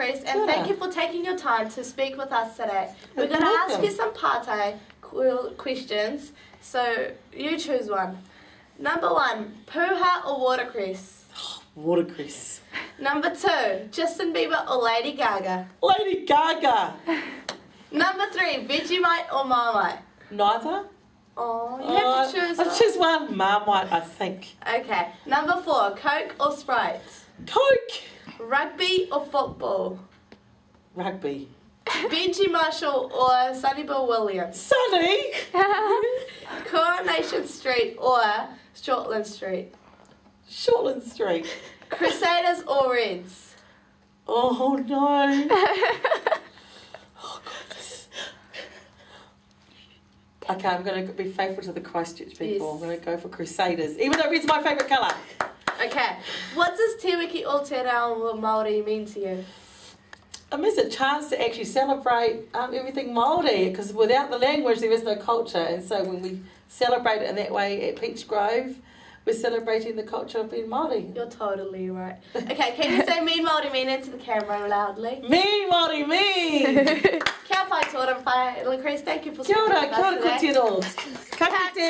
Lacreice, and thank you for taking your time to speak with us today. We're going to ask you some partai questions, so you choose one. Number 1, puha or watercress? Watercress. Number 2, Justin Bieber or Lady Gaga? Lady Gaga. Number 3, Vegemite or Marmite? Neither. Oh, you have to choose one. I'll choose one. Marmite, I think. Okay. Number 4, Coke or Sprite? Coke. Rugby or football? Rugby. Benji Marshall or Sonny Bill Williams? Sunny. Coronation Street or Shortland Street? Shortland Street. Crusaders or Reds? Oh no. Oh goodness. Okay, I'm going to be faithful to the Christchurch people. Yes. I'm going to go for Crusaders, even though red's my favourite colour. Okay. What does Te Wiki o Te Reo Māori mean to you? It means a chance to actually celebrate everything Māori, because without the language there is no culture, and so when we celebrate it in that way at Peachgrove, we're celebrating the culture of being Māori. You're totally right. Okay, can you say mean Māori mean into the camera loudly? Me Māori me! Kia pai tōra whae. Lacreice, thank you for Kia speaking ora, with us today. kia ora koutou. Ka kite.